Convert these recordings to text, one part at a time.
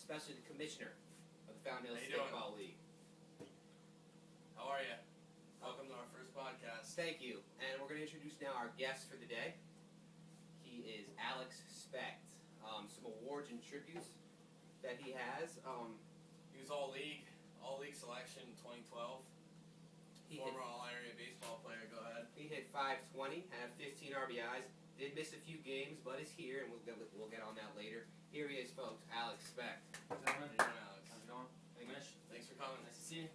especially the commissioner of the Fountain Hill How you Stickball League. How are you? Welcome to our first podcast. Thank you. And we're going to introduce now our guest for the day. He is Alex Specht. Some awards and tributes that he has. He was all-league selection in 2012. Former all-area baseball player. Go ahead. He hit 520, had 15 RBIs. Did miss a few games, but is here, and we'll get on that later. Here he is, folks. Alex Specht. How's it going, Alex? How's it going? Thanks for coming. Nice to see you.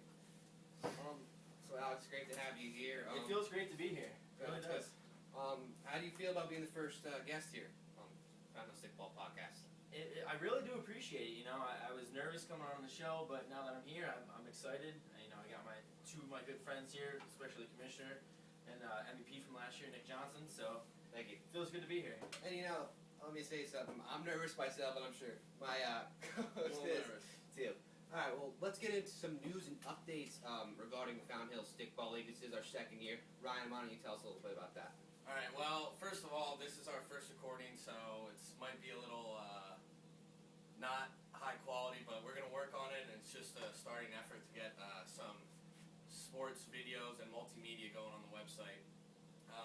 So Alex, great to have you here. It feels great to be here. It really Good. does. How do you feel about being the first guest here on Fountain Hill Stickball Podcast? I really do appreciate it. You know, I was nervous coming on the show, but now that I'm here, I'm excited. You know, I got two of my good friends here, especially the commissioner and MVP from last year, Nick Johnson. So Thank you. it feels good to be here. And you know, let me say something. I'm nervous myself, and I'm sure my co-host is too. All right, well, let's get into some news and updates regarding the Fountain Hill Stickball League. This is our second year. Ryan, why don't you tell us a little bit about that? All right. Well, first of all, this is our first recording, so it might be a little not high quality, but we're going to work on it, and it's just a starting effort to get some sports videos and multimedia going on the website.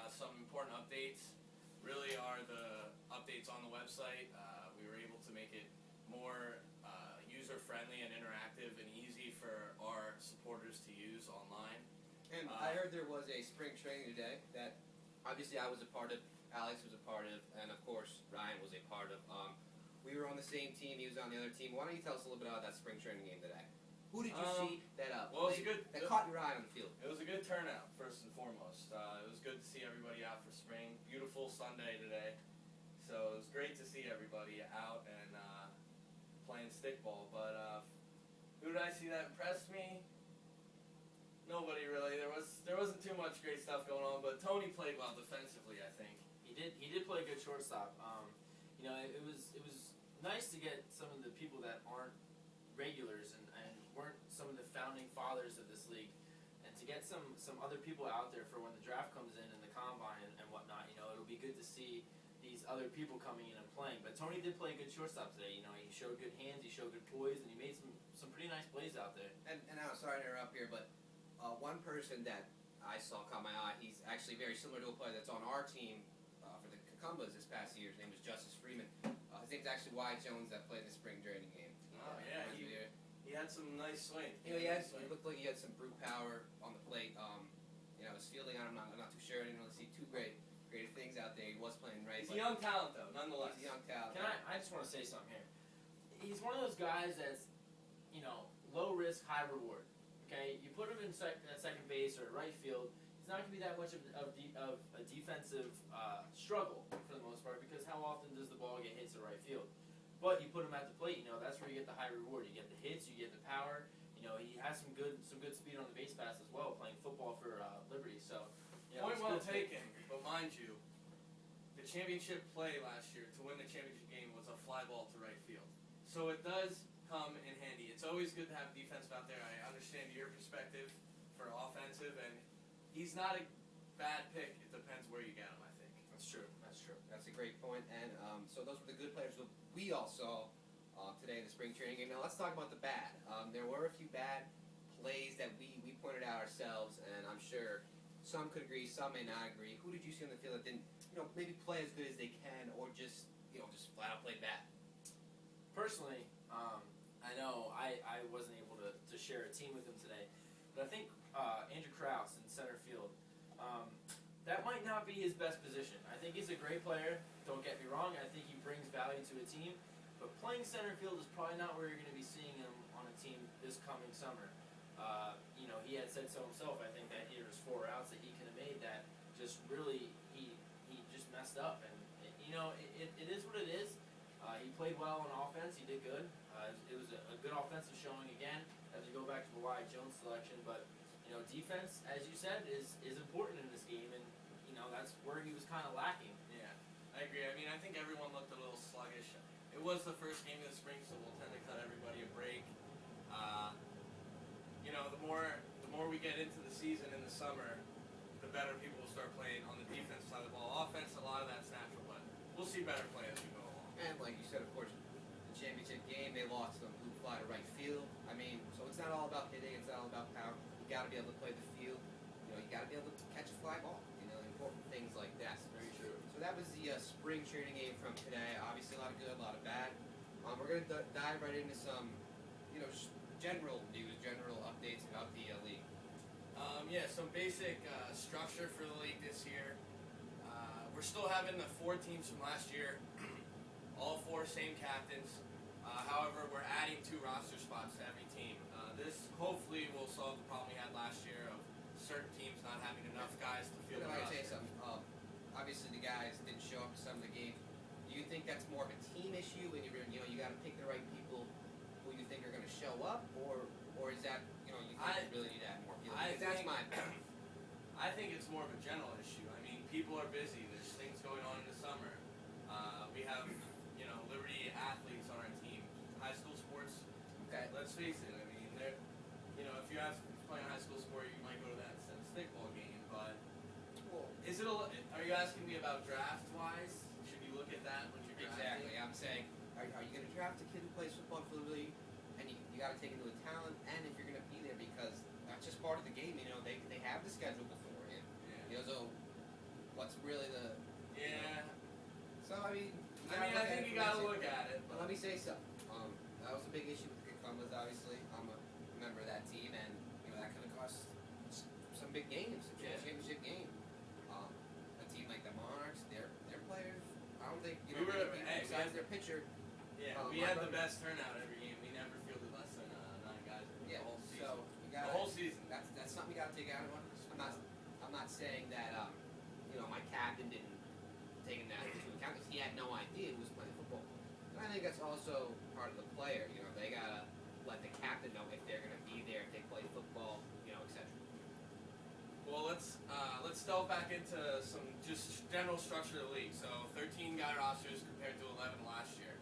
Some important updates really are the updates on the website. We were able to make it more user-friendly and interactive and easy for our supporters to use online. And I heard there was a spring training today that obviously I was a part of, Alex was a part of, and of course Ryan was a part of. We were on the same team, he was on the other team. Why don't you tell us a little bit about that spring training game today? Who did you see that that caught your eye on the field? It was a good turnout, first and foremost. It was good to see everybody out for spring. Beautiful Sunday today. So it was great to see everybody out and playing stickball. But who did I see that impressed me? Nobody really. There wasn't too much great stuff going on, but Tony played well defensively, I think. He did play a good shortstop. You know, it was nice to get some of the people that aren't regulars and weren't some of the founding fathers of this league, and to get some other people out there for when the draft comes in and the combine and whatnot. You know, it'll be good to see these other people coming in and playing. But Tony did play a good shortstop today. You know, he showed good hands, he showed good poise, and he made some pretty nice plays out there. And I'm sorry to interrupt here, but one person that I saw caught my eye, he's actually very similar to a player that's on our team for the Cucumbas this past year. His name is Justice Freeman. His name's actually Wyatt Jones that played the spring training game. Oh, yeah, he had some nice swing. You know, he looked like he had some brute power on the plate. You know, his fielding, I'm not too sure. I didn't really see too great things out there. He was playing right. He's a young talent, though, nonetheless. He's a young talent. I just want to say something here. He's one of those guys that's, you know, low risk, high reward. Okay, you put him in at second base or right field, he's not going to be that much of a defensive struggle for the most part, because how often does the ball get hit to right field? But you put him at the plate, you know, that's where you get the high reward. You get the hits, you get the power. You know, he has some good speed on the base pass as well, playing football for Liberty. So, you know, point well taken. But mind you, the championship play last year to win the championship game was a fly ball to right field. So it does come in handy. It's always good to have defense out there. I understand your perspective for offensive, and he's not a bad pick. It depends where you get him, I think. That's true. That's true. That's a great point. And so those were the good players that we all saw today in the spring training game. Now let's talk about the bad. There were a few bad plays that we pointed out ourselves, and I'm sure some could agree, some may not agree. Who did you see on the field that didn't, you know, maybe play as good as they can, or just, you know, just flat out play bad? Personally, I know I wasn't able to share a team with him today, but I think Andrew Krause in center field, that might not be his best position. I think he's a great player, don't get me wrong. I think he brings value to a team, but playing center field is probably not where you're going to be seeing him on a team this coming summer. You know, he had said so himself. I think that there was 4 outs that he could have made that just really, he just messed up. And, you know, it is what it is. He played well on offense. He did good. It was a good offensive showing again as we go back to the Wyatt Jones selection. But, you know, defense, as you said, is important in this game. And, you know, that's where he was kind of lacking. Yeah, I agree. I mean, I think everyone looked a little sluggish. It was the first game of the spring, so we'll tend to cut everybody a break. You know, the more we get into the season in the summer, the better people will start playing on the defense side of the ball. Offense, a lot of that's natural, but we'll see better play as we go along. And like you said, of course, the championship game, they lost some fly ball, important things like that. Very true. So that was the spring training game from today. Obviously, a lot of good, a lot of bad. We're going to dive right into some, general news, general updates about the league. Some basic structure for the league this year. We're still having the 4 teams from last year, all 4 same captains. However, we're adding 2 roster spots to every team. This hopefully will solve the problem we had last year of certain teams not having enough guys to field the I roster. say something. Obviously, the guys didn't show up to some of the games. Do you think that's more of a team issue, and you got to pick the right people who you think are going to show up, or is that you think you really need to add more people? That's my opinion. I think it's more of a general issue. I mean, people are busy. There's things going on in the summer. We have Liberty athletes on our team. High school sports. Okay. Let's face it. I mean, they're if you have playing a high school sport, you might go to that instead of stickball game. But are you asking me about draft wise? Should you look at that when you're drafting? Exactly. I'm saying, are you going to draft a kid who plays football for the league, and you got to take into account talent, and if you're going to be there, because that's just part of the game. They have the schedule beforehand. Yeah. So what's really the? Yeah. So I mean, I think you gotta look at it. But let me say something. That was a big issue with the Cucumbers, obviously. I'm a member of that team, and that could have cost some big games, a championship game. A team like the Monarchs, their players, I don't think besides their pitcher. Yeah, we had the best turnout every game. We never fielded less than 9 guys the whole season. So the whole season. That's something you got to take out of it. I'm not saying that my captain didn't take that into account because he had no idea who was playing football. And I think that's also part of the player. They gotta let the captain know if they're gonna be there, if they play football, etc. Well, let's delve back into some just general structure of the league. So 13 guy rosters compared to 11 last year.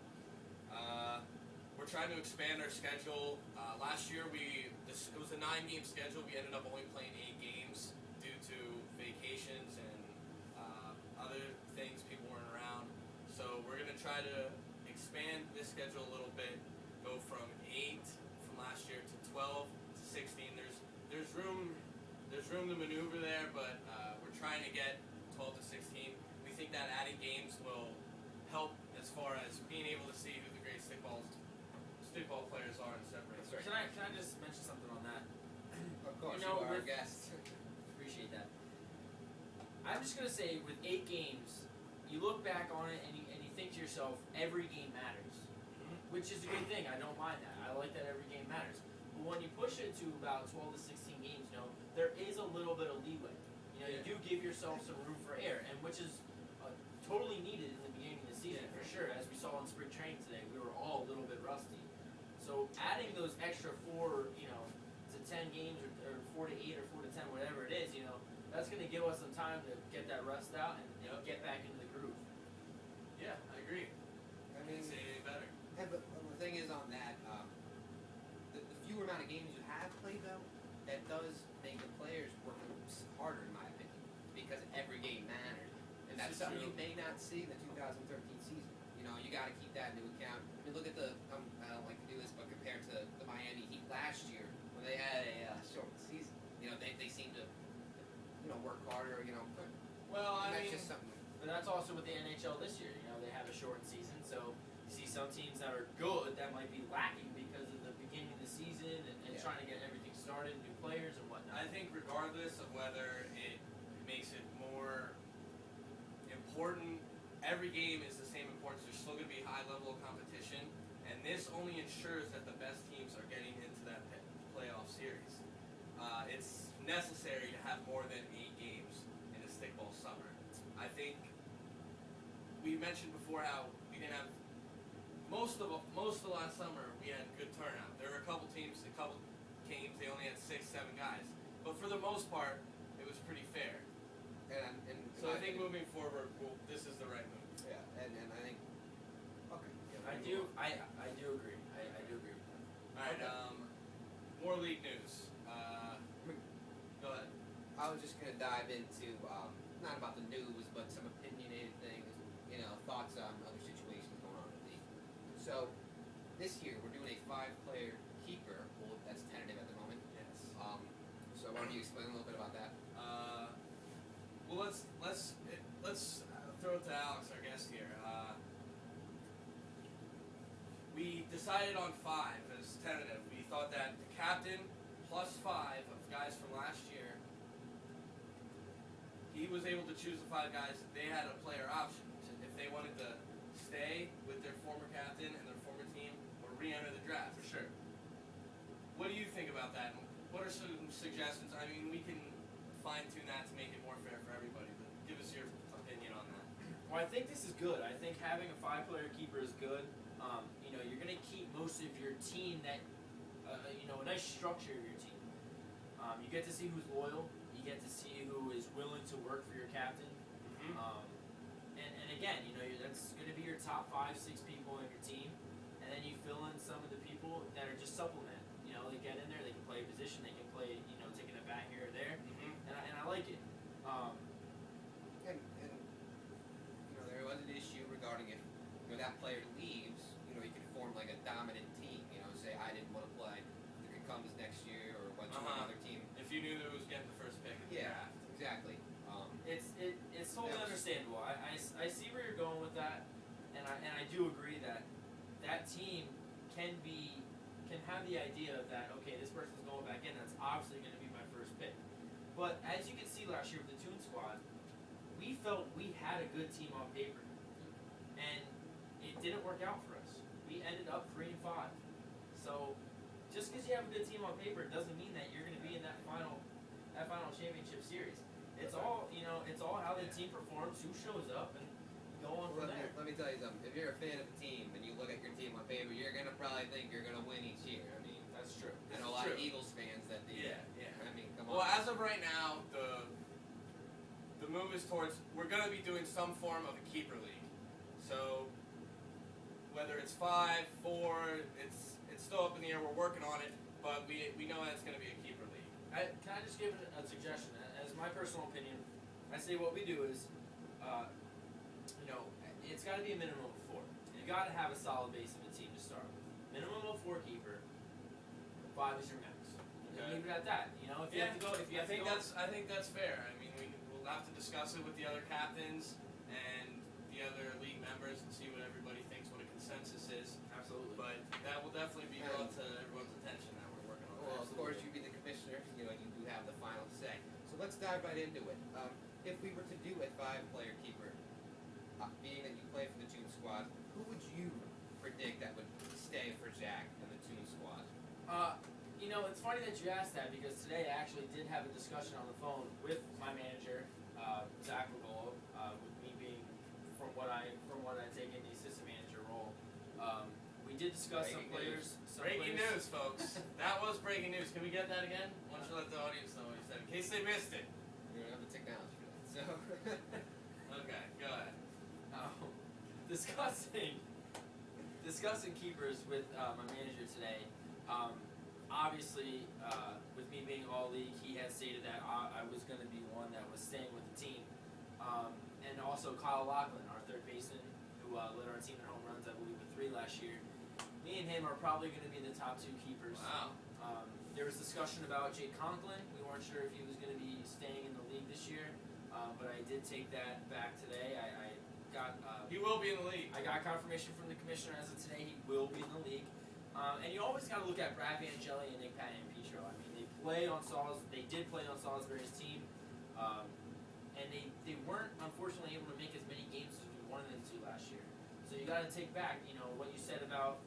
We're trying to expand our schedule. Last year it was a 9-game schedule. We ended up only playing 8 games due to vacations and other things. People weren't around. So we're gonna try to expand this schedule a little bit. Go from 8 from last year to 12 to 16. There's room to maneuver there, but we're trying to get 12 to 16. We think that adding games will help as far as being able to see who the great stickball players are and separate. That's right. Can I just mention something on that? Of course, you are our guest. Appreciate that. I'm just gonna say, with 8 games, you look back on it and you think to yourself, every game matters, which is a good thing. I don't mind that. I like that every game matters. But when you push it to about 12 to 16 games, there is a little bit of leeway. You do give yourself some room for error, and which is totally needed in the beginning of the season, for sure. As we saw in spring training today, we were all a little bit rusty. So adding those extra 4, to 10 games, or 4 to 8, or 4 to 10, whatever it is, that's going to give us some time to get that rust out and get back into the groove. Yeah, I agree. I mean, say any better. But the thing is on that, the fewer amount of games you have played, though, that does make the players work harder, in my opinion, because every game matters. And that's something you may not see in the 2013 season. You got to keep that into account. I mean, look at I don't like to do this, but compared to the Miami Heat last year, when they had a short season, they seemed to, work harder, but Well, that's just something. But that's also with the NHL this year. They have a shortened season, so you see some teams that are good that might be lacking because of the beginning of the season and trying to get everything started, new players and whatnot. I think regardless of whether it makes it more important, every game is the same importance. There's still going to be high level of competition, and this only ensures that the best teams are getting into that playoff series. It's necessary to have more than 8 games in a stickball summer. I think we mentioned before how we didn't have most of last summer. We had good turnout. There were a couple games they only had 6, 7 guys, but for the most part, it was pretty fair. And So I think moving forward, this is the right move. Yeah, and I think. Okay. I do agree. I do agree with that. All right. More league news. Go ahead. I was just gonna dive into not about the news, but some opinionated things. Thoughts on other situations going on in the league. So this year we're doing a 5-player keeper. Well, that's tentative at the moment. Yes. So why don't you explain a little bit about that? decided on 5 as tentative. We thought that the captain plus 5 of guys from last year, he was able to choose the 5 guys. They had a player option if they wanted to stay with their former captain and their former team or re-enter the draft. For sure. What do you think about that? What are some suggestions? I mean, we can fine-tune that to make it more fair for everybody, but give us your opinion on that. Well, I think this is good. I think having a 5-player keeper is good. You're going to keep most of your team that, a nice structure of your team. You get to see who's loyal. You get to see who is willing to work for your captain. Mm-hmm. And again, that's going to be your top 5, 6 people in your team. And then you fill in some of the people that are just supplement. They get in there, they can play a position, they can play, taking a bat here or there. Mm-hmm. And I like it. And there was an issue regarding if that player leaves, you can form like a dominant team. Say I didn't want to play, you could come this next year or went to another team. If you knew that it was getting the first pick in the draft. Exactly. It's totally understandable. I see where you're going with that, and I do agree that team can have the idea of that. Okay, this person's going back in. That's obviously going to be my first pick. But as you can see last year with the Toon Squad, we felt we had a good team on paper, and it didn't work out for us. We ended up 3-5. So just because you have a good team on paper doesn't mean that you're going to be in that final championship series. It's all how the team performs, who shows up, and go on from there. Let me tell you something. If you're a fan of a team and you look at your team on paper, you're gonna probably think you're gonna win each year. I mean, That's true. I know a lot of Eagles fans that do. Yeah. I mean, come Well, on. as of right now, the move is towards we're going to be doing some form of a keeper league. So whether it's 5, 4, it's still up in the air. We're working on it, but we know that it's going to be a keeper league. Can I just give a suggestion? As my personal opinion, I say what we do is, it's got to be a minimum of 4. You got to have a solid base of a team to start with. Minimum of 4 keeper. 5 is your max. Okay. Leave it at that. If you have to go, I think that's fair. I mean, we'll have to discuss it with the other captains and the other league members and see what everybody thinks, what a consensus is. Absolutely. But that will definitely be brought to everyone's attention that we're working on. Well, of course, you be the commissioner. You do have the final say. So let's dive right into it. If we were to do a 5-player keeper, being that you play for the Toon Squad, who would you predict that would stay for Jack and the Toon Squad? It's funny that you asked that because today I actually did have a discussion on the phone with my manager, Zach Regolo, with me being from what I take in the assistant manager role. We did discuss some players. Breaking news, folks. That was breaking news. Can we get that again? Why don't you let the audience know what you said, in case they missed it? We don't have the technology for that. So, Okay, go ahead. Discussing keepers with my manager today. Obviously, with me being all league, he had stated that I was going to be one that was staying with the team. And also Kyle Lachlan, our third baseman, who led our team in home runs, I believe, with 3 last year. Me and him are probably going to be the top 2 keepers. Wow. There was discussion about Jake Conklin. We weren't sure if he was going to be staying in the league this year, but I did take that back today. I got. He will be in the league. I got confirmation from the commissioner as of today. He will be in the league. And you always got to look at Brad Vangelli and Nick Petro. I mean, they did play on Salisbury's team, and they weren't unfortunately able to make as many games as we wanted them to last year. So you got to take back, what you said about,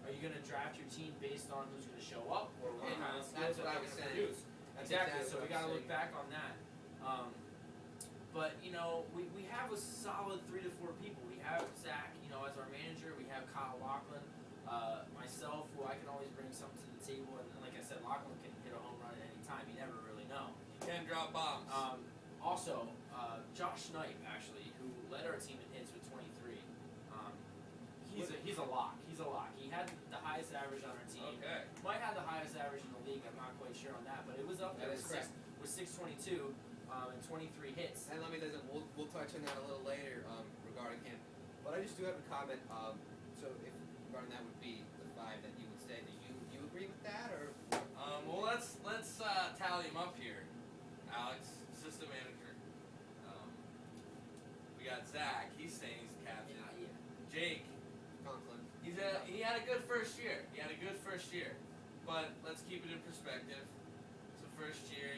are you going to draft your team based on who's going to show up or what kind of skills that's what I they're was going to saying. produce? Exactly. So we got to look back on that. But we have a solid 3 to 4 people. We have Zach, as our manager. We have Kyle Lachlan, myself, who I can always bring something to the table. And like I said, Lachlan can hit a home run at any time. You never really know. He can drop bombs. Also, Josh Knight, actually, who led our team in hits with 23. He's a lock. He's a lock. He had the highest average on our team. Okay. Might have the highest average in the league. I'm not quite sure on that, but it was up there That is correct. with 622 and 23 hits. And let me we'll touch on that a little later regarding him. But I just do have a comment. So if regarding that would be the 5 that you would say. Do you agree with that or? Well, let's tally him up here. Alex, assistant manager. We got Zach. He's saying he's the captain. Yeah. Jake. Conklin. He had a good first first year. He had a good first year. But let's keep it in perspective. It's a first year,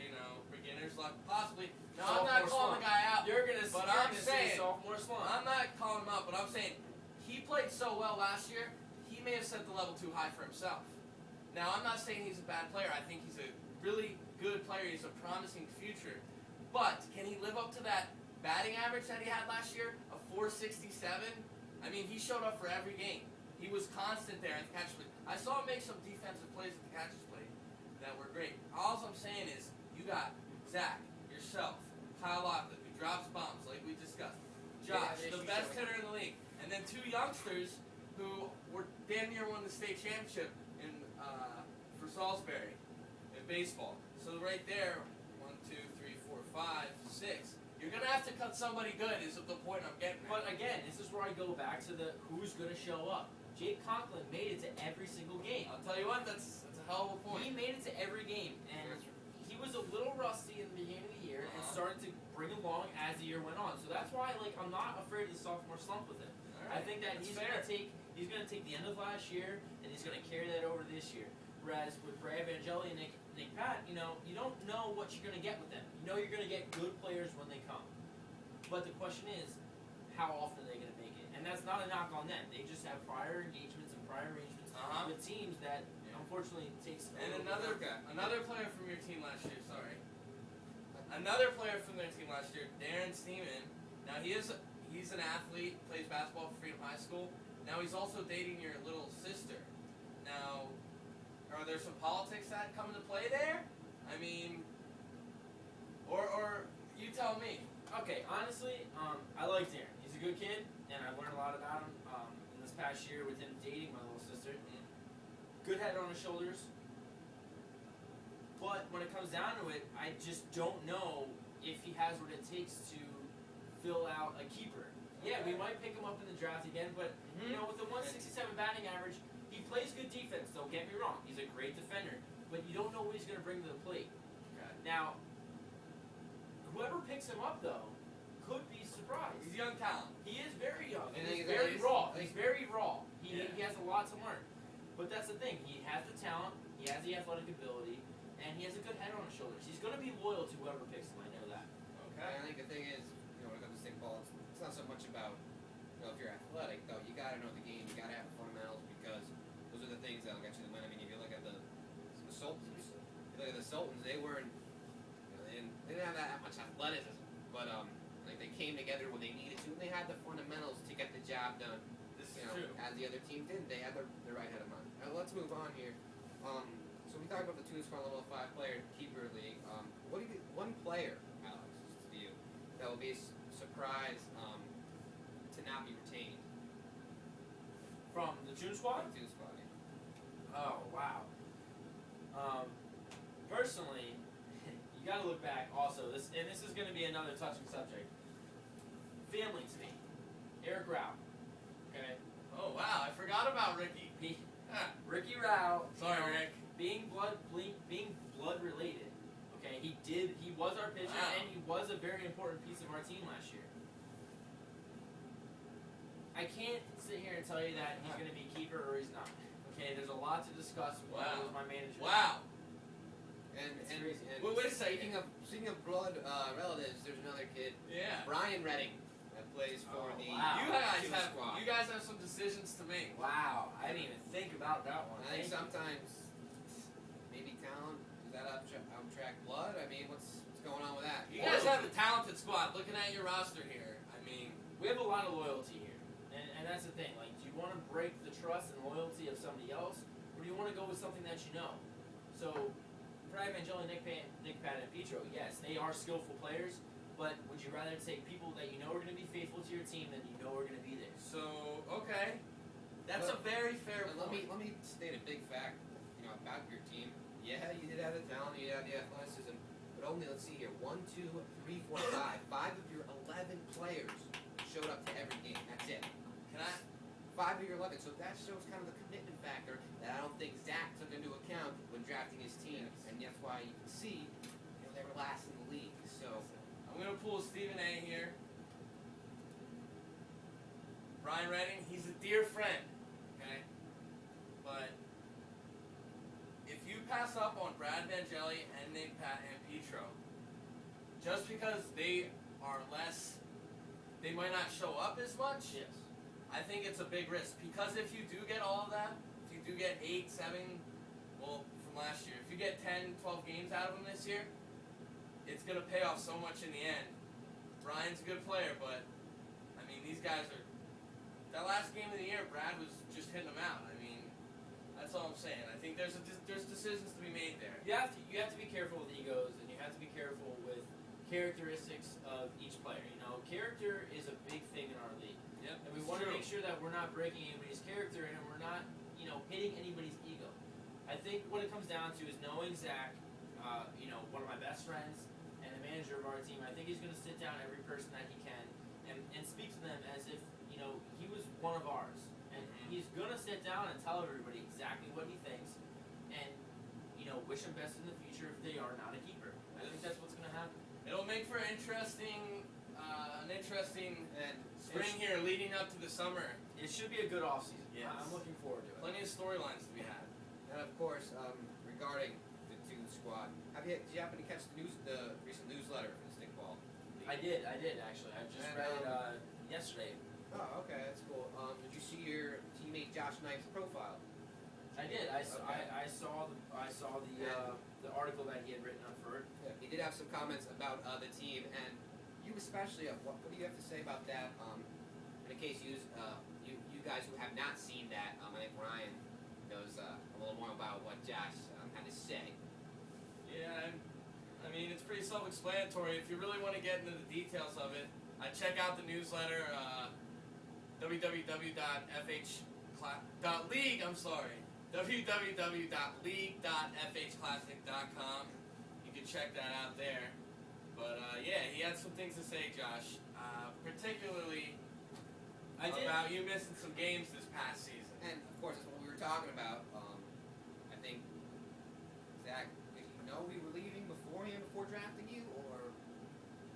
beginner's luck, possibly. Now, I'm not calling the guy out. You're gonna say sophomore slump. I'm not calling him out, but I'm saying he played so well last year, he may have set the level too high for himself. Now, I'm not saying he's a bad player. I think he's a really good player. He's a promising future. But can he live up to that batting average that he had last year, a 467? I mean, he showed up for every game. He was constant there at the catcher's plate. I saw him make some defensive plays at the catcher's plate that were great. All I'm saying is, you got Zach, yourself, Kyle Lockley, who drops bombs like we discussed, Josh, the best hitter in the league, and then two youngsters who were damn near won the state championship for Salisbury in baseball. So right there, 1, 2, 3, 4, 5, 6. You're gonna have to cut somebody good. Is the point I'm getting at. But again, this is where I go back to the who's gonna show up. Jake Conklin made it to every single game. I'll tell you what, that's a hell of a point. He made it to every game, and he was a little rusty in the beginning of the year and started to bring along as the year went on. So that's why, I'm not afraid of the sophomore slump with him. Right. I think that he's gonna take the end of last year and he's gonna carry that over this year. Whereas with Bray Evangeli and Nick Pat, you don't know what you're gonna get with them. You know you're gonna get good players when they come. But the question is, how often are they gonna make it? And that's not a knock on them. They just have prior engagements and prior arrangements with teams that unfortunately takes. And another player from your team last year. Sorry. Another player from their team last year, Darren Steeman. Now he's an athlete, plays basketball for Freedom High School. Now he's also dating your little sister. Now, are there some politics that come into play there? I mean, or you tell me. Okay, honestly, I like Darren. He's a good kid, and I've learned a lot about him in this past year with him dating my little sister. Good head on his shoulders. But when it comes down to it, I just don't know if he has what it takes to fill out a keeper. Yeah, we might pick him up in the draft again, but with the 167 batting average, he plays good defense. Don't get me wrong; he's a great defender, but you don't know what he's going to bring to the plate. Okay. Now, whoever picks him up though could be surprised. He's a young talent. He is very young. And He's he's very raw. I He's think- very raw. He has a lot to learn. But that's the thing. He has the talent. He has the athletic ability, and he has a good head on his shoulders. He's going to be loyal to whoever picks him. I know that. Okay. I think the thing is, when it comes to stickball, it's not so much about, if you're athletic, though, you gotta know the game, you gotta have the fundamentals, because those are the things that'll get you the win. I mean, if you look at the Sultans, they weren't, they didn't have that much athleticism, but they came together when they needed to, and they had the fundamentals to get the job done. This is true. As the other team did, they had the right head of mind. Now let's move on here. So we talked about the Toon Squad Level 5 player keeper league. What do you think? One player, Alex, to you, that will be a surprise to not be retained From the June squad? from Toon Squad. Yeah. Oh wow. Personally, you got to look back. Also, this is going to be another touching subject. Family to me, Eric Rao. Okay. Oh wow, I forgot about Ricky. Ricky Rao. Sorry, Rick. Being blood related. Okay, he was our pitcher, Wow. and he was a very important piece of our team last year. I can't sit here and tell you that he's going to be keeper or he's not. Okay, there's a lot to discuss with my manager. Wow. And crazy. Wait a second. Speaking of blood relatives, there's another kid, Yeah. Brian Redding, that plays for the wow. Toon Squad. You guys have some decisions to make. Wow, I didn't even think about that one. I think Thank you. sometimes maybe talent, is that out-track blood? I mean, what's going on with that? You guys have a talented squad. Looking at your roster here, I mean, We have a lot of loyalty here, and that's the thing. Like, do you want to break the trust and loyalty of somebody else, or do you want to go with something that you know? So, Brad Evangeli, Nick Pat, and Petro, yes, they are skillful players, but would you rather take people that you know are going to be faithful to your team than you know are going to be there? so okay. That's a very fair And point. let me state a big fact, about your team. Yeah, you did have the talent, you had the athleticism, but only, let's see here, 1, 2, 3, 4, 5. 5 of your 11 players showed up to every game. That's it. Can I? 5 of your 11. So that shows kind of the commitment factor that I don't think Zach took into account when drafting his team, and that's why you can see, they were last in the league. So I'm gonna pull Stephen A here. Brian Redding, he's a dear friend. Okay. but if you pass up on Brad Vangelli and Nick Pat and Petro, just because they are less, they might not show up as much. Yes. I think it's a big risk, because if you do get all of that, if you do get 8, 7, well, from last year, if you get 10, 12 games out of them this year, it's going to pay off so much in the end. Brian's a good player, but, I mean, these guys are, that last game of the year, Brad was just hitting them out. I mean, that's all I'm saying. I think there's decisions to be made there. You have to be careful with egos, and you have to be careful with characteristics of each player. You know, character is a big thing in our league. Yep. And we want to make sure that we're not breaking anybody's character and we're not, hitting anybody's ego. I think what it comes down to is knowing Zach, one of my best friends and the manager of our team. I think he's going to sit down every person that he can and speak to them as if, he was one of ours. And he's going to sit down and tell everybody exactly what he thinks and, wish them best in the future if they are not a keeper. I think that's what's going to happen. It'll make for an interesting spring here leading up to the summer. It should be a good offseason. Yes. I'm looking forward to it. Plenty of storylines to be had. And of course, regarding the Toon Squad, did you happen to catch the recent newsletter for the Stickball League? I did actually. I just read it yesterday. Oh, okay, that's cool. Did you see your teammate Josh Knight's profile? I did. I saw Yeah. the article that he had written up for it. Yeah, he did have some comments about the team, and you especially. What do you have to say about that? In case you guys who have not seen that, I think Ryan knows a little more about what Josh had to say. Yeah, I mean, it's pretty self-explanatory. If you really want to get into the details of it, check out the newsletter, www.league. www.league.fhclassic.com. You can check that out there. But yeah, he had some things to say, Josh. Particularly about you missing some games this past season. And of course, that's what we were talking about. I think Zach, did you know we were leaving beforehand before drafting you, or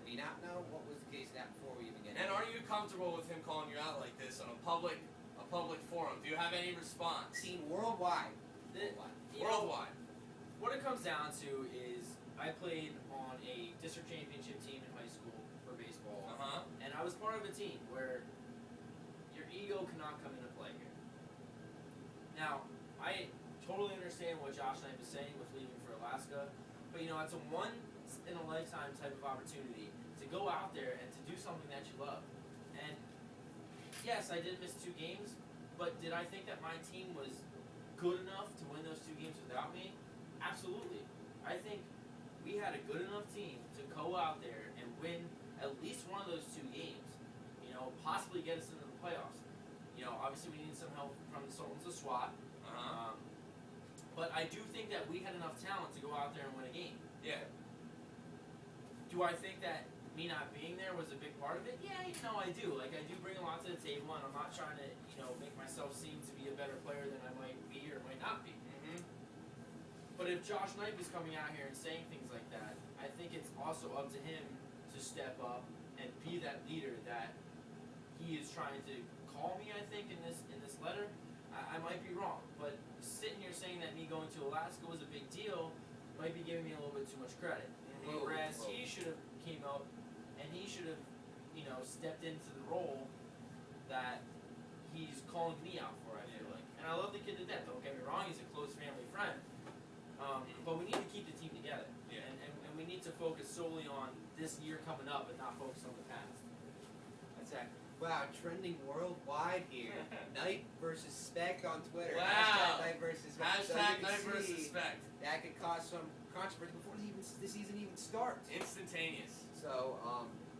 did he not know? What was the case of that before we even get? And are you comfortable with him calling you out like this on a public forum? Do you have any response? Seen worldwide. Worldwide. What it comes down to is I played on a district championship team in high school for baseball, and I was part of a team where your ego cannot come into play here. Now, I totally understand what Josh Knight was saying with leaving for Alaska, but it's a once-in-a-lifetime type of opportunity to go out there and to do something that you love. And yes, I did miss 2 games, but did I think that my team was good enough to win those 2 games without me? Absolutely. I think we had a good enough team to go out there and win at least one of those 2 games. Possibly get us into the playoffs. Obviously we need some help from the Sultans of SWAT. But I do think that we had enough talent to go out there and win a game. Yeah. Do I think that me not being there was a big part of it? Yeah, I do. I do bring a lot to the table, and I'm not trying to, make myself seem to be a better player than I might be or might not be. But if Josh Knight was coming out here and saying things like that, I think it's also up to him to step up and be that leader that he is trying to call me. I think in this letter, I might be wrong, but sitting here saying that me going to Alaska was a big deal might be giving me a little bit too much credit. Whereas he should have came up and he should have, stepped into the role that he's calling me out for, I feel like. And I love the kid to death, don't get me wrong, he's a close family friend. But we need to keep the team together. Yeah. And we need to focus solely on this year coming up and not focus on the past. That's that. Wow, trending worldwide here. Knight versus Specht on Twitter. Wow. Hashtag Knight versus Specht. Hashtag So Knight you can versus see Specht. That could cause some controversy before the season even starts. Instantaneous. So,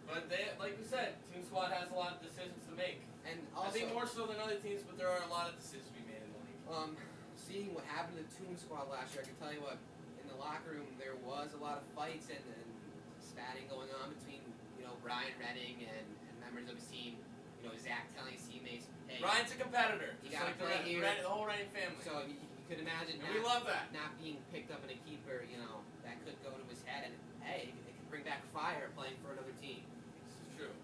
But they, like you said, Team Squad has a lot of decisions to make. and I also, think more so than other teams, but there are a lot of decisions to be made in the league. seeing what happened to the Toon Squad last year, I can tell you what, in the locker room there was a lot of fights and spatting going on between, Brian Redding and members of his team. Zach telling his teammates, hey, Ryan's a competitor, You just gotta like play here. the whole Redding family. so you could imagine And we love that. not being picked up in a keeper, that could go to his head, and hey, it could bring back fire playing for another team. This is true.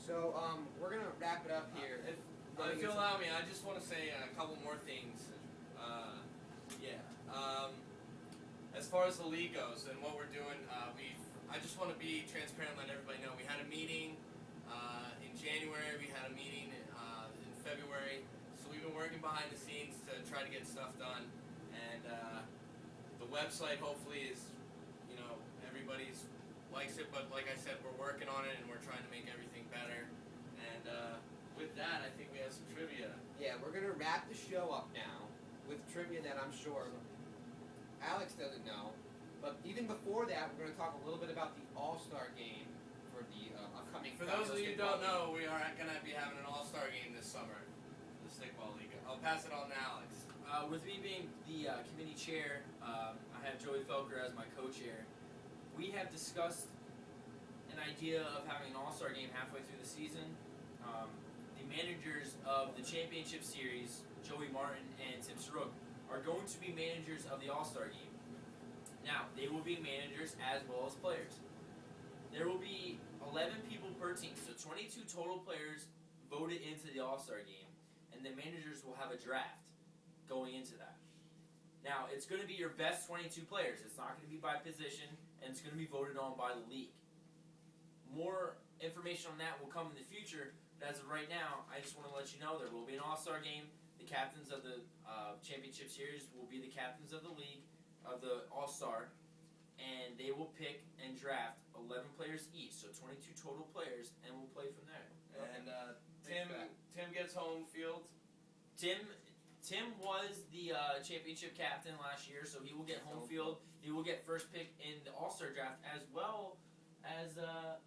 So, we're gonna wrap it up here. If you'll allow me, I just want to say a couple more things. Yeah. As far as the league goes and what we're doing, I just want to be transparent and let everybody know. We had a meeting in January. We had a meeting in February. So we've been working behind the scenes to try to get stuff done. And the website hopefully is, everybody's likes it. But like I said, we're working on it and we're trying to make everything better. And with that, I think we have some trivia. Yeah, we're going to wrap the show up now with trivia that I'm sure Alex doesn't know. But even before that, we're going to talk a little bit about the All-Star game for the upcoming. For those of you who don't know, we are going to be having an All-Star game this summer, the Stickball League. I'll pass it on to Alex. With me being the committee chair, I have Joey Felker as my co-chair. We have discussed an idea of having an All-Star game halfway through the season. The managers of the championship series, Joey Martin and Tim Saruk, are going to be managers of the All-Star game. Now, they will be managers as well as players. There will be 11 people per team, so 22 total players voted into the All-Star game, and the managers will have a draft going into that. Now, it's going to be your best 22 players. It's not going to be by position, and it's going to be voted on by the league. More information on that will come in the future, but as of right now, I just want to let you know there will be an All-Star game. The captains of the championship series will be the captains of the league, of the All-Star, and they will pick and draft 11 players each, so 22 total players, and we'll play from there. And Tim gets home field. Tim was the championship captain last year, so he will get home field. He will get first pick in the All-Star draft as well as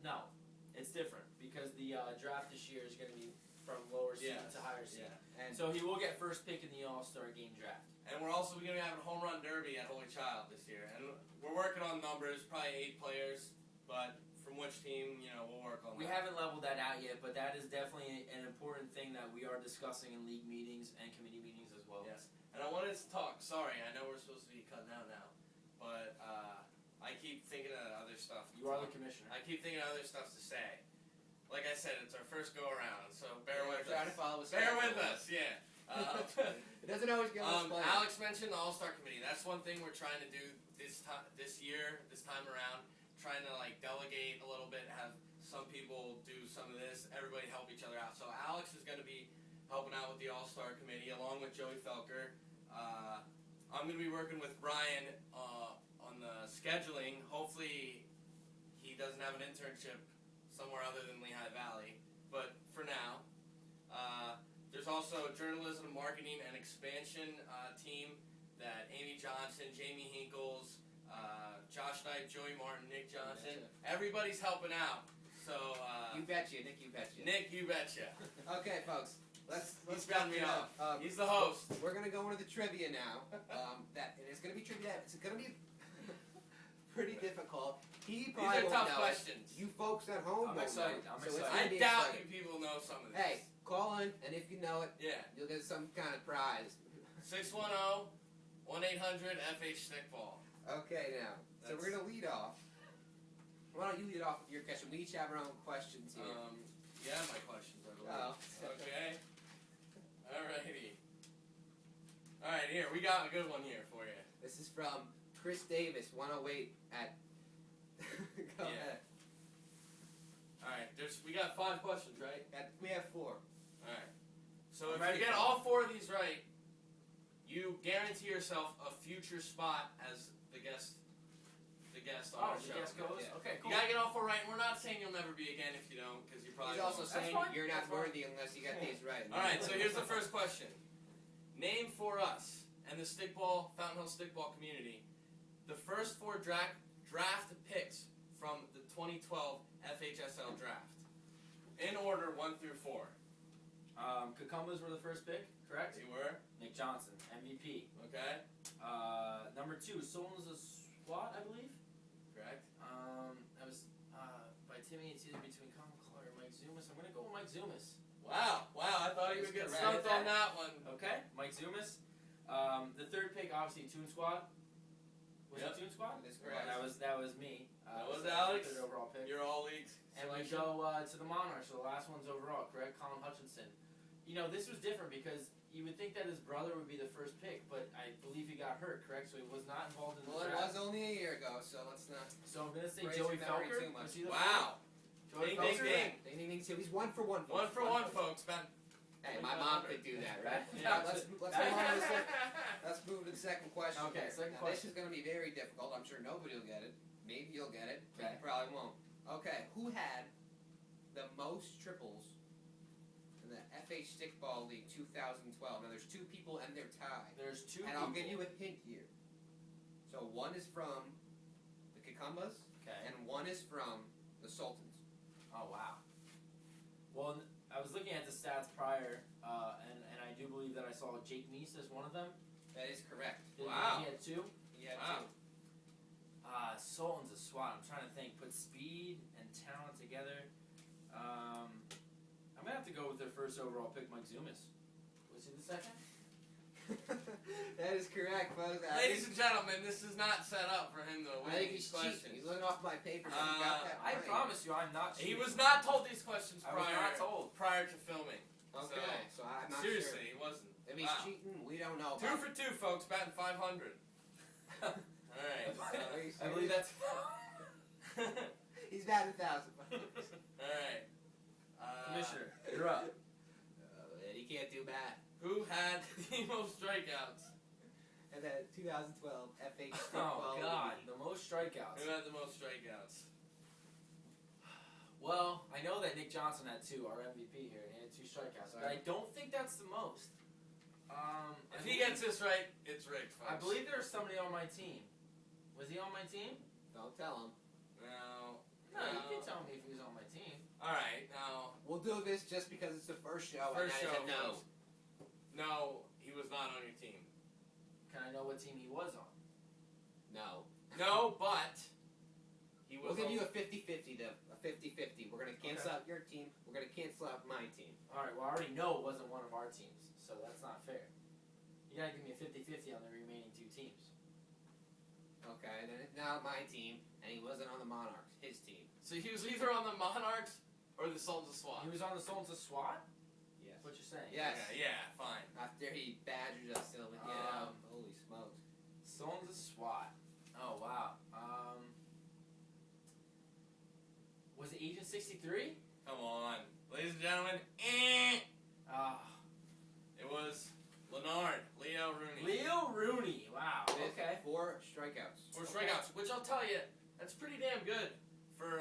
no, it's different because the draft this year is going to be from lower seed to higher seed. Yeah. And So he will get first pick in the All-Star game draft. And we're also going to be having a home run derby at Holy Child this year. And we're working on numbers, probably 8 players, but from which team, we'll work on We that. haven't leveled that out yet, but that is definitely an important thing that we are discussing in league meetings and committee meetings as well. Yes. And I wanted to talk, sorry, I know we're supposed to be cutting out now, but I keep thinking of other stuff. You are the commissioner. I keep thinking of other stuff to say. Like I said, it's our first go around, so bear with try us. to follow Bear with us, yeah. It doesn't always go as planned. Alex mentioned the All-Star Committee. That's one thing we're trying to do this time around. Trying to delegate a little bit, have some people do some of this, everybody help each other out. So Alex is going to be helping out with the All-Star Committee along with Joey Felker. I'm going to be working with Brian on the scheduling. Hopefully he doesn't have an internship somewhere other than Lehigh Valley. But for now, there's also a journalism, marketing, and expansion team that Amy Johnson, Jamie Hinkles, Josh Knight, Joey Martin, Nick Johnson. Everybody's helping out. So You betcha, Nick, you betcha. Nick, you betcha. Okay, folks. Let's He's got me it up. up. He's the host. We're gonna go into the trivia now. And it's gonna be trivia. It's gonna be pretty difficult. He These probably are won't tough know it. questions. You folks at home I'm won't excited. know. I'm So it's excited. gonna I be doubt exciting. you people know some of this. Hey, call in, and if you know it, Yeah. you'll get some kind of prize. 610-1-800-FH Stickball. Okay, now. So we're gonna lead off. Why don't you lead off with your question? We each have our own questions here. Yeah, my questions, I believe. Oh. Okay. Alrighty. Alright, here, we got a good one here for you. This is from Chris Davis, 108 at. Go Yeah. ahead. Alright, we got 5 questions, right? We have 4. Alright. So I'm if ready you get for all 4 of these right, you guarantee yourself a future spot as the guest on our The show. guest goes? Yeah. Okay, You cool. gotta get all 4 right, and we're not saying you'll never be again if you don't, because you probably He's also won't. saying fine. you're not That's fine. worthy unless you get these right. Alright, so here's the first question. Name for us and the Fountain Hill Stickball community the first 4 draft picks from the 2012 FHSL draft. In order, 1 through 4. Cucumbers were the first pick, correct? They were, Nick Johnson, MVP. okay? Number 2, Solon's a SWAT, I believe. Correct. That was by Timmy. It's either between Colin Clark or Mike Zumas. I'm gonna go with Mike Zumas. Wow, I thought he would get stumped on that one. Okay, Mike Zumas. The third pick, obviously, Toon Squad. Was Yep. it Toon Squad? That's correct. That was me. That was the Alex. Third overall pick. You're all leagues. And we selection. go to the Monarchs. So the last one's overall, correct? Colin Hutchinson. this was different because you would think that his brother would be the first pick, but I believe he got hurt, correct? So he was not involved in the Well, it draft. was only a year ago, so let's not. So I'm gonna say Praise Joey your memory Felker. too much. Was he the Wow. Joey Ding, ding, Felker? ding. Ding, ding, ding. So he's 1 for 1. One for one, folks. Ben. Hey, my mom could do that, right? Yeah. Let's move on to the second. Let's move to the second question. Okay, here. second Now, question. This is going to be very difficult. I'm sure nobody will get it. Maybe you'll get it, but Okay. you probably won't. Okay, who had the most triples in the FH Stickball League 2012? Now, there's 2 people and they're tied. There's 2 And people. I'll give you a hint here. So one is from the Cucumbas, Okay. and one is from the Sultans. Oh wow. Well, I was looking at the stats prior, and I do believe that I saw Jake Meese as one of them. That is correct. Wow. He had 2. He had Wow. 2. Sultan's a SWAT. I'm trying to think. Put speed and talent together. I'm gonna have to go with their first overall pick, Mike Zumas. Was he the second? That is correct, folks. Ladies and gentlemen, this is not set up for him to I win think these he's questions. cheating. He's looking off my paper. But he got that I right. promise you, I'm not. He cheating. was not told these questions I was not told. prior to filming. Okay, so I'm not Seriously, sure. he wasn't. If he's Wow. cheating, we don't know. 2 for 2, folks. Batting 500. All right. I believe that's. He's batting 1,000. All right. Commissioner, you're up. And he can't do bad. Who had the most strikeouts? And then 2012 FH Oh Stickball God, League. the most strikeouts. Who had the most strikeouts? Well, I know that Nick Johnson had 2, our MVP here, and he had 2 strikeouts, but I don't think that's the most. If he gets this right, it's rigged, folks. I believe there's somebody on my team. Was he on my team? Don't tell him. No. No, you can tell me if he was on my team. All right, now. We'll do this just because it's the first show. First and that show, is a no. folks. No, he was not on your team. Can I know what team he was on? No. No, but he was. We'll give on- you a 50-50 to a 50-50. We're going to cancel out your team. We're going to cancel out my team. All right, well, I already know it wasn't one of our teams, so that's not fair. You gotta give me a 50-50 on the remaining 2 teams. Okay, then it's now my team, and he wasn't on the Monarchs, his team. So he was either on the Monarchs or the Sultans of SWAT. He was on the Sultans of SWAT? Yes. What you're saying? Yes. Yeah, fine. After he badgered us till we get out. Holy smokes. Sultans of SWAT. Oh, wow. Was it Agent 63? Come on, ladies and gentlemen. Ah. It was Leo Rooney. Leo Rooney. Wow. With Okay. 4 strikeouts. 4 strikeouts, which I'll tell you, that's pretty damn good for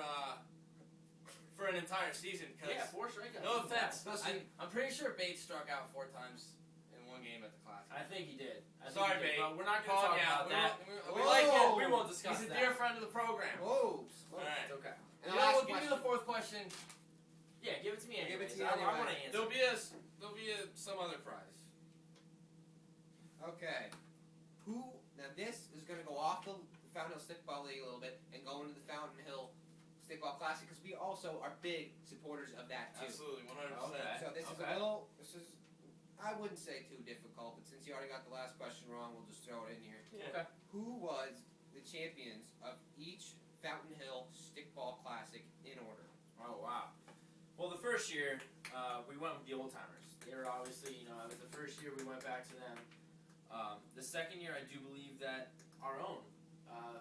an entire season. Cause Yeah, 4 strikeouts. no offense, Especially- I'm pretty sure Bates struck out 4 times in one game at the Classic. I think he did. Sorry, he did, Bates. but we're not going to Call talk me out. about that. We like Whoa. it. We won't discuss He's a that. dear friend of the program. Whoa. All right. It's okay. And You the know, last we'll give you the question. 4th question. Yeah, give it to me Give it anyways. to you I anyway. want to answer. There'll be some other prize. Okay. Now this is going to go off the Fountain Hill Stickball League a little bit and go into the Fountain Hill Stickball Classic because we also are big supporters of that too. Absolutely, 100%. Okay. So this is Okay. I wouldn't say too difficult, but since you already got the last question wrong, we'll just throw it in here. Yeah. Okay. Who was the champions of each Fountain Hill Stickball Classic in order? Oh, wow. Well, the first year, we went with the old timers. They were obviously, it was the first year we went back to them. The second year, I do believe that our own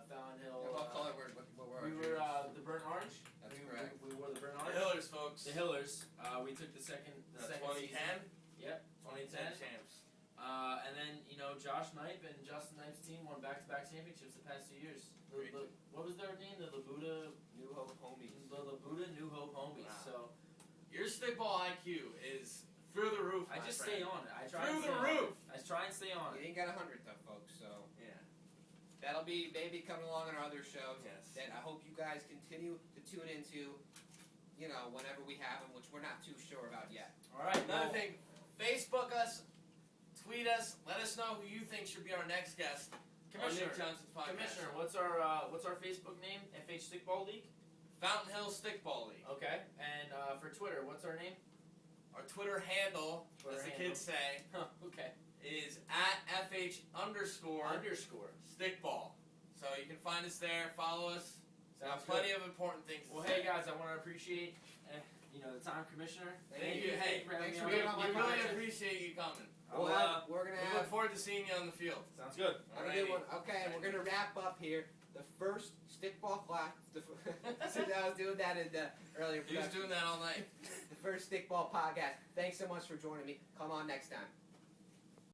Fountain Hill. What color were We were the burnt orange. That's we, correct. We wore the burnt The orange. Hillers, folks. The Hillers. We took the second. The The second 2010. season. Yep. 2010 2010. champs. And then Josh Knipe and Justin Knipe's team won back-to-back championships the past 2 years. What was their name? The Labuda New Hope Homies. The Labuda New Hope Homies. Wow. So Your stickball IQ is through the roof. I my just friend. stay on it. I try Through and the stay on roof. it. I try and stay on You it. ain't got 100 though, folks. So Yeah. that'll be maybe coming along on our other shows. Yes. That I hope you guys continue to tune into. Whenever we have them, which we're not too sure about yet. All right. Another well, thing, Facebook us, tweet us, let us know who you think should be our next guest on Commissioner. Nick Johnson's podcast. Commissioner, what's our Facebook name? FH Stickball League. Fountain Hill Stickball League. Okay. And for Twitter, what's our name? Our Twitter handle, as the kids say, Okay. is @FH_. Underscore. Stickball. So you can find us there, follow us. Sounds Got plenty good. of important things to Well, say. hey guys, I want to appreciate the time, Commissioner. Thank you. Hey, for having thanks me for on. being on my We really podcast. appreciate you coming. We're gonna We have look forward to seeing you on the field. Sounds good. have a good one. Okay, and we're gonna wrap up here. The first stickball class. Since I was doing that in the earlier He was production. doing that all night. The first stickball podcast. Thanks so much for joining me. Come on next time.